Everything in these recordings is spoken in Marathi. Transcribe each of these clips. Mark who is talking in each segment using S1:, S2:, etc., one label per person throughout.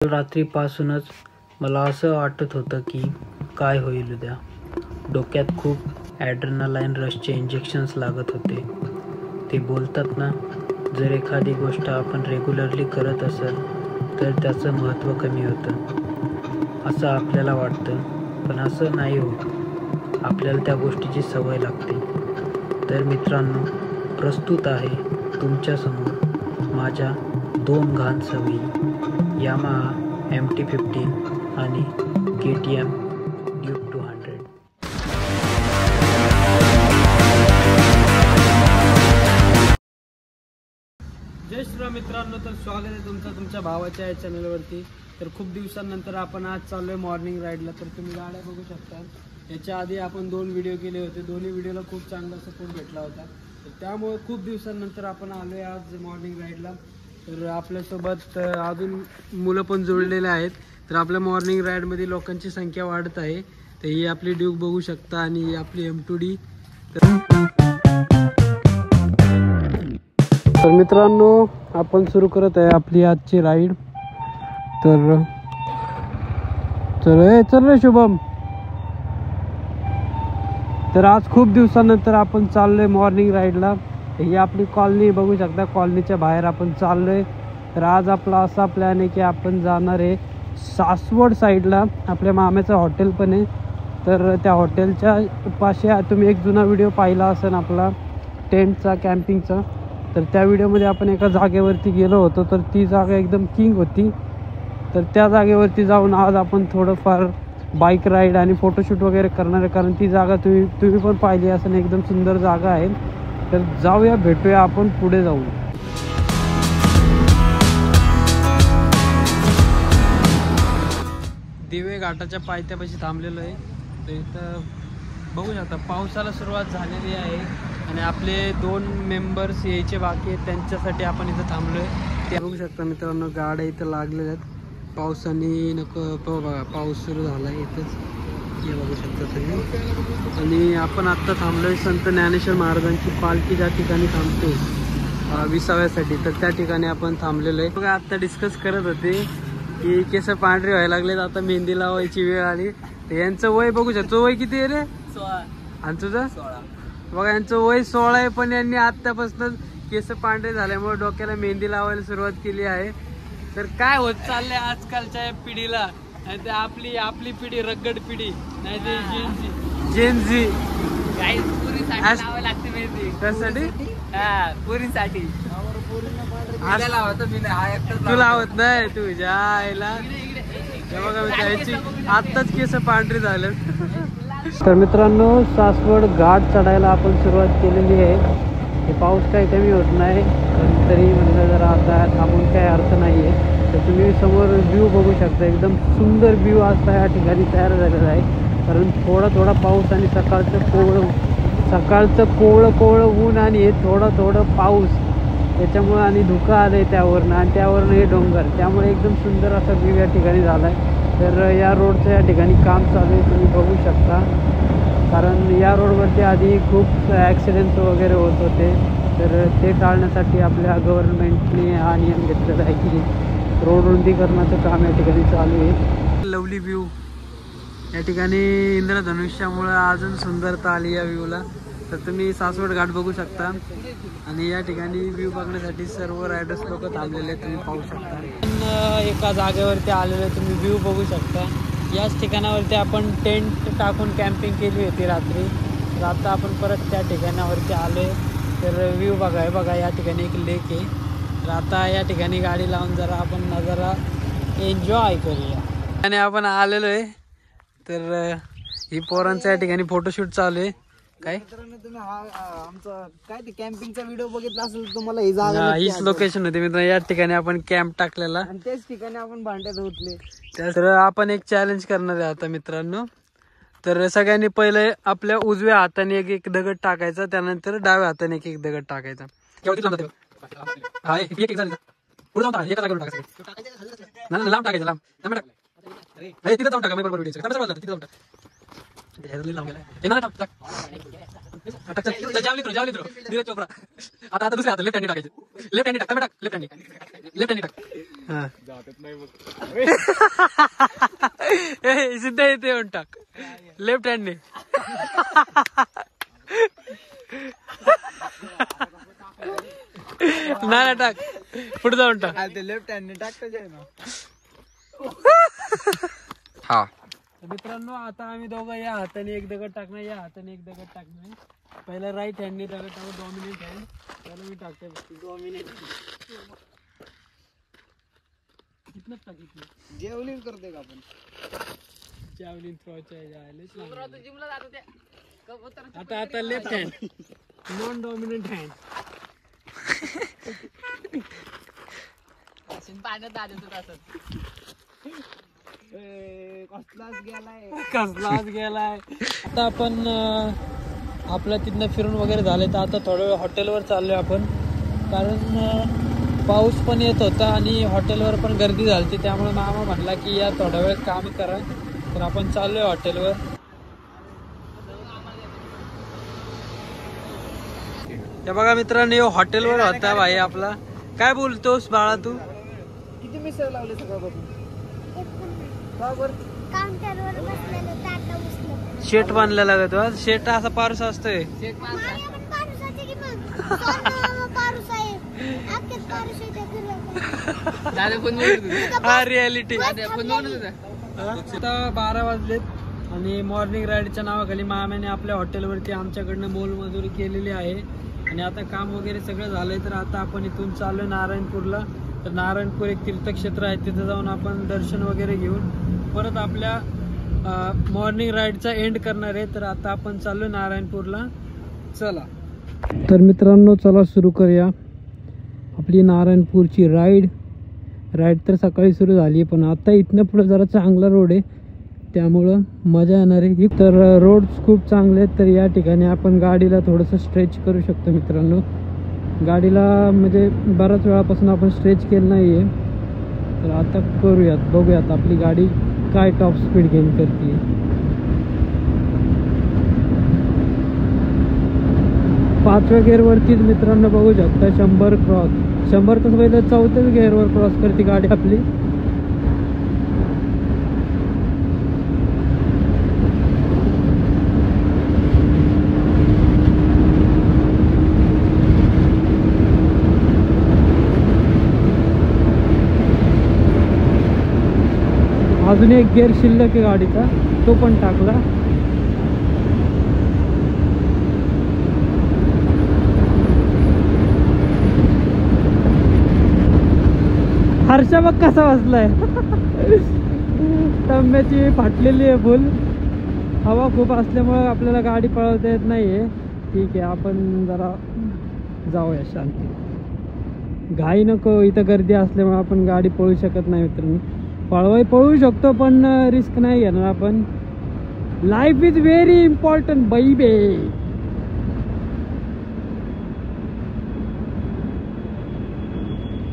S1: रात्रीपासूनच मला असं वाटत होतं की काय होईल उद्या. डोक्यात खूप ॲड्रेनालाईन रशचे इंजेक्शन्स लागत होते. ते बोलतात ना, जर एखादी गोष्ट आपण रेग्युलरली करत असेल तर त्याचं महत्त्व कमी होतं असं आपल्याला वाटतं, पण असं नाही होत. आपल्याला त्या गोष्टीची सवय लागते. तर मित्रांनो, प्रस्तुत आहे तुमच्यासमोर माझ्या 2 घाण सवयी, यामाहा MT-15 आणि KTM Duke 200.
S2: जय श्रीराम मित्रांनो, तर स्वागत आहे तुमच्या भावाच्या या चॅनलवरती. तर खूप दिवसांनंतर आपण आज चाललोय मॉर्निंग राईडला. तर तुम्ही गाड्या बघू शकता. याच्या आधी आपण 2 व्हिडिओ केले होते. दोन्ही व्हिडिओला खूप चांगला सपोर्ट भेटला होता. तर त्यामुळे खूप दिवसांनंतर आपण आलोय आज मॉर्निंग राईडला. तर आपल्यासोबत अजून मुलं पण जोडलेले आहेत. तर आपल्या मॉर्निंग राईडमध्ये लोकांची संख्या वाढत आहे. तर ही आपली ड्यूक बघू शकता आणि ही आपली M2D. तर मित्रांनो, आपण सुरू करत आहे आपली आजची राईड. तर चल रे शुभम. तर आज खूप दिवसानंतर आपण चाललोय मॉर्निंग राईडला. ही आपली कॉलनी बघू शकता. कॉलनीच्या बाहेर आपण चाललोय. तर आज आपला असा प्लॅन आहे की आपण जाणार आहे सासवड साईडला. आपल्या मामाचं हॉटेल पण आहे. तर त्या हॉटेलच्या पाशी तुम्ही एक जुना व्हिडिओ पाहिला असेल आपला टेंटचा, कॅम्पिंगचा. तर त्या व्हिडिओमध्ये आपण एका जागेवरती गेलो होतो. तर ती जागा एकदम किंग होती. तर त्या जागेवरती जाऊन आज आपण थोडंफार बाईक राईड आणि फोटोशूट वगैरे करणार आहे. कारण ती जागा तुम्ही पण पाहिली असेल, एकदम सुंदर जागा आहे. तर जाऊया, भेटूया आपण पुढे जाऊ. दिवे घाटाच्या पायथ्यापाशी थांबलेलो आहे. तर इथं बघू शकता पावसाला सुरुवात झालेली आहे आणि आपले 2 मेंबर्स यायचे बाकी आहेत. त्यांच्यासाठी आपण इथं थांबलोय. ते बघू शकता मित्रांनो, गाड्या इथं लागलेल्या आहेत. पावसाने बघा, पाऊस सुरू झाला आहे इथंच, हे बघू शकता तुम्ही. आणि आपण आत्ता थांबलोय संत ज्ञानेश्वर महाराजांची पालखी ज्या ठिकाणी थांबते विसाव्यासाठी. तर त्या ठिकाणी आपण थांबलेलो आहे. बघा, आत्ता डिस्कस करत होते की केस पांढरे व्हायला लागलेत, आता मेहंदी लावायची वेळ आली. तर यांचं वय बघू शकतो. वय किती आहे रे? 16. आणि तुझं? 16. बघा, यांचं वय 16 आहे, पण यांनी आत्तापासून केस पांढरे झाल्यामुळे डोक्याला मेहंदी लावायला सुरुवात केली आहे. तर काय होत चाललंय आजकालच्या पिढीला. नाही तर आपली पिढी रगड पिढी, नाही तर जेनझी. त्यासाठी
S3: पुरीसाठी
S2: तू लावत नाही तुझ्या आईला. बघा त्याची आत्ताच केस पांढरी झालं. तर मित्रांनो, सासवड घाट चढायला आपण सुरुवात केलेली आहे. हे पाऊस काही कमी होत नाही, पण तरी म्हणजे जरा आता थांबून काही अर्थ नाही आहे. तर तुम्ही समोर व्ह्यू बघू शकता. एकदम सुंदर व्ह्यू आता या ठिकाणी तयार झालेला आहे. कारण थोडा पाऊस आणि सकाळचं कोवळं ऊन आणि हे थोडं पाऊस, त्याच्यामुळं आणि धुकं आलं आहे त्यावरनं, आणि त्यावरनं हे डोंगर, त्यामुळे एकदम सुंदर असा व्ह्यू या ठिकाणी झाला आहे. तर या रोडचं या ठिकाणी काम चालू आहे, तुम्ही बघू शकता. कारण या रोडवरती आधी खूप ॲक्सिडेंट्स वगैरे होत होते. तर ते टाळण्यासाठी आपल्या गव्हर्नमेंटने हा नियम घेतलेला आहे की रोड रुंदीकरणाचं काम या ठिकाणी चालू आहे. लवली व्ह्यू या ठिकाणी इंद्रधनुष्यामुळं अजून सुंदरता आली या व्ह्यूला. तर तुम्ही सासवड घाट बघू शकता. आणि या ठिकाणी व्ह्यू बघण्यासाठी सर्व रायडर्स लोक थांबलेले आहेत, तुम्ही पाहू शकता. एका जागेवरती आलेले तुम्ही व्ह्यू बघू शकता. याच ठिकाणावरती आपण टेंट टाकून कॅम्पिंग केली होती रात्री. तर आता आपण परत त्या ठिकाणावरती आलो आहे. तर व्ह्यू बघा, या ठिकाणी एक लेक आहे. तर आता या ठिकाणी गाडी लावून जरा आपण नजारा एन्जॉय करूया. आणि आपण आलेलो आहे. तर ही पोरांचं या ठिकाणी फोटोशूट चालू आहे. काय
S3: तुम्ही आमचा काय ते कॅम्पिंगचा व्हिडिओ बघितला असेल तुम्हाला ही जागा
S2: हीच लोकेशन होती मित्र. या ठिकाणी आपण कॅम्प टाकलेला
S3: आणि त्याच ठिकाणी आपण भांड्यात धुतले.
S2: तर आपण एक चॅलेंज करणार आहे आता मित्रांनो. तर सगळ्यांनी पहिले आपल्या उजव्या हाताने एक दगड टाकायचा, त्यानंतर डाव्या हाताने एक दगड टाकायचा. लांब टाकायचं, तिथं जाऊन टाका. बरोबर जावली थ्रो नीरज चोप्रा. आता दुसऱ्या हातात लेफ्ट हँडी टाकायचे. लेफ्ट हँडी टाक लेफ्ट हँडी टाक. सिद्धा येते येऊन टाक लेफ्ट हँडने. नाही टाक पुढे जाऊन टाक.
S3: लेफ्ट हँडने टाकता
S2: हा मित्रांनो, आता आम्ही दोघं या हाताने एक दगड टाकणार, या हाताने एक दगड टाकणार. पहिला राईट हँडने दगड टाकू, डॉमिनेट हँड. त्याला मी टाकते डॉमिनेट. इथनच टाक.
S3: जेवलिंग करते का आपण?
S2: जॅव्हलिन थ्रोच्या आता left hand non dominant hand. कसलाच गेलाय. आता आपण आपल्या तिथनं फिरून वगैरे झाले तर आता थोडं वेळ हॉटेलवर चाललोय आपण, कारण पाऊस पण येत होता आणि हॉटेलवर पण गर्दी झाली. त्यामुळे मामा म्हणला की या थोडा वेळ काम करा, तर आपण चाललोय हॉटेलवर. हे बघा मित्रांनो, हॉटेलवर होता भाई आपला. काय बोलतोस बाळा तू?
S3: किती मिसळ लावले सकाळपासून?
S2: शेट बांधलेला का तू? शेट असा पारुसा असतोय. हा रियालिटी. आता 12 वाजलेत आणि मॉर्निंग राईडच्या नावाखाली मामाने आपल्या हॉटेलवरती आमच्याकडनं मोलमजुरी केलेली आहे आणि आता काम वगैरे सगळं झालंय. तर आता आपण इथून चाललोय नारायणपूरला. तर नारायणपूर एक तीर्थक्षेत्र आहे, तिथे जाऊन आपण दर्शन वगैरे घेऊन परत आपल्या मॉर्निंग राईडचा एंड करणार आहे. तर आता आपण चाललोय नारायणपूरला. चला तर मित्रांनो, चला सुरू करूया आपली नारायणपूरची राईड. तर सकाळी सुरू झाली, पण आता इथनं पुढे जरा चांगला रोड आहे, त्यामुळं मजा येणार आहे. तर रोड्स खूप चांगले आहेत. तर या ठिकाणी आपण गाडीला थोडंसं स्ट्रेच करू शकतो मित्रांनो. गाडीला म्हणजे बऱ्याच वेळापासून आपण स्ट्रेच केलं नाही आहे, तर आता करूयात. बघूयात आपली गाडी काय टॉप स्पीड गेन करते. 5व्या गेअरवरतीच मित्रांनो बघू शकता 100 क्रॉस. 100 तर पहिलं 4थ्याच गेअरवर क्रॉस करते गाडी आपली. अजून एक गेअर शिल्लक आहे गाडीचा, तो पण टाकला. हर्षा बघ कसा बसलाय. तंब्याची फाटलेली आहे फुल. हवा खूप असल्यामुळे आपल्याला गाडी पळवता येत नाहीये. ठीक आहे, आपण जरा जाऊया शांती. घाई नको, इथं गर्दी असल्यामुळे आपण गाडी पळू शकत नाही मित्रांनो. पळू शकतो पण रिस्क नाही घेणार आपण. Life is very important baby.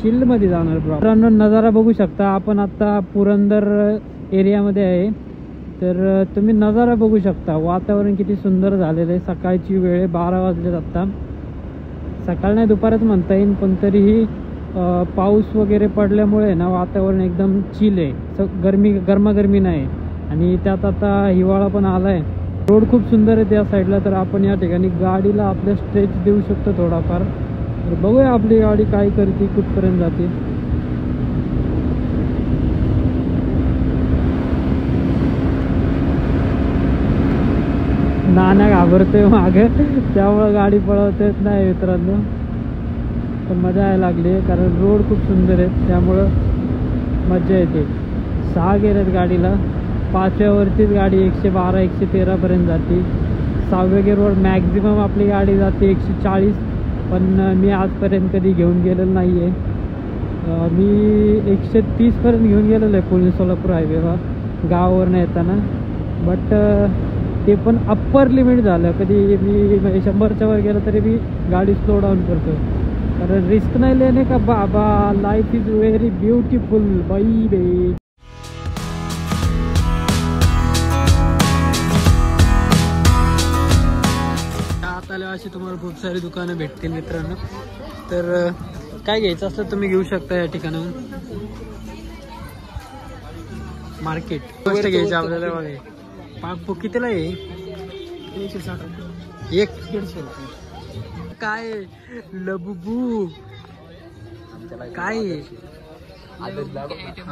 S2: Chill मध्ये जाणार मित्रांनो. नजारा बघू शकता. आपण आता पुरंदर एरियामध्ये आहे, तर तुम्ही नजारा बघू शकता. वातावरण किती सुंदर झालेलं आहे. सकाळची वेळ 12 वाजलेत आता. सकाळ नाही दुपारच म्हणता येईल, पण तरीही पाऊस वगैरे पडल्यामुळे ना वातावरण एकदम चिल आहे. गरमागरमी नाही आणि त्यात आता हिवाळा पण आलाय. रोड खूप सुंदर आहे त्या साईडला. तर आपण या ठिकाणी गाडीला आपल्या स्ट्रेच देऊ शकतो थोडाफार. तर बघूया आपली गाडी काय करते, कुठपर्यंत जाते. नाना घाबरतोय मागे, त्यामुळे गाडी पळवता येत नाही मित्रांनो. पण मजा यायला लागली, कारण रोड खूप सुंदर आहे त्यामुळं मजा येते. 6 गेअर आहेत गाडीला. 5व्या वरतीच गाडी 112 113 पर्यंत जाते. 6व्या गेअरवर मॅक्झिमम आपली गाडी जाते 140. पण मी आजपर्यंत कधी घेऊन गेलेलं नाही आहे. मी 130 पर्यंत घेऊन गेलेलो आहे पुणे सोलापूर हायवेवर गावावरनं येताना. बट ते पण अप्पर लिमिट झालं. कधी मी 100च्या वर गेलं तरी मी गाडी स्लो डाऊन करतो, कारण रिस्क नाही लेने का बाबा. लाइफ इज वेरी ब्यूटीफुल बाई. सारी दुकानं भेटतील मित्रांनो. तर काय घ्यायचं असलं तुम्ही घेऊ शकता या ठिकाणाहून. मार्केट गोष्ट घ्यायची आपल्याला बघा. पाक कितीला आहे? 160 एक 150 रुपये. काय लबुबू काय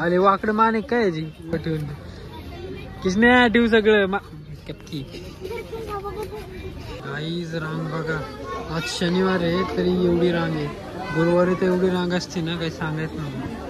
S2: अरे वाकड माने काय याची पटवून किसने ठेवू सगळं कपकी. काहीच रांग बघा. आज शनिवार आहे तरी एवढी रांग आहे. गुरुवारी तर एवढी रांग असते ना काही सांगायचं नाही.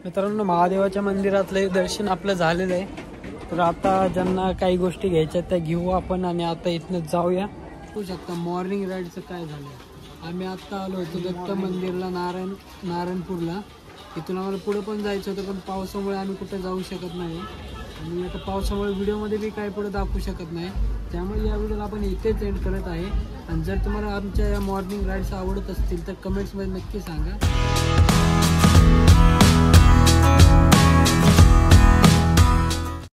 S2: मित्रांनो महादेवाच्या मंदिरातलं दर्शन आपलं झालेलं आहे. तर आता ज्यांना काही गोष्टी घ्यायच्या त्या घेऊ आपण आणि आता इथनं जाऊया. होऊ शकता मॉर्निंग राईडचं काय झालं. आम्ही आत्ता आलो होतो दत्त मंदिरला नारायणपूरला. इथून आम्हाला पुढे पण जायचं होतं पण पावसामुळे आम्ही कुठं जाऊ शकत नाही. आणि आता पावसामुळे व्हिडिओमध्ये बी काय पुढे दाखवू शकत नाही. त्यामुळे या व्हिडिओला आपण इथेच एंड करत आहे. आणि जर तुम्हाला आमच्या या मॉर्निंग राईड्स आवडत असतील तर कमेंट्समध्ये नक्की सांगा.